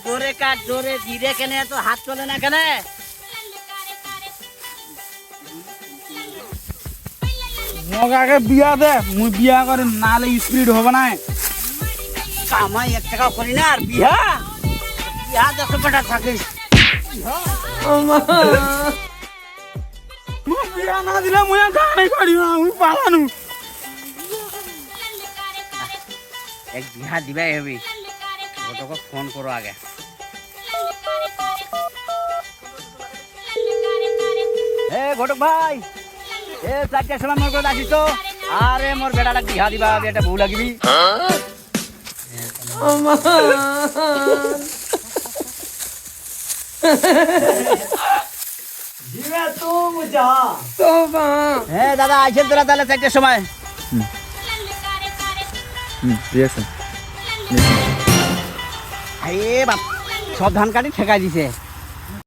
জোরে কাট জোরে ধীরে কেনে তো হাত চলে না কেনে মোক আগে বিয়া দে মুই বিয়া করে নালে স্পিড হবে না কামাই 1 টাকা করি না আর বিয়া বিয়া 10 টাকা থাকিস মুই বিয়া না দিলে মুই গানে করি না মুই পালানু এক বিয়া দিবাই হবি ওটাকে ফোন করো আগে এ ঘটক ভাই এ 4টার সময় মোর করে আসিস তো আরে মোর বেটাটা বিয়া দিবা বেটা বউ লাগিবি দিবে তো মুজা হ্যাঁ দাদা আইছেন তোরা তাহলে 4টার সময় ঠিক আছে আরে বাপ সব ধান কাটি ঠেকাই দিছে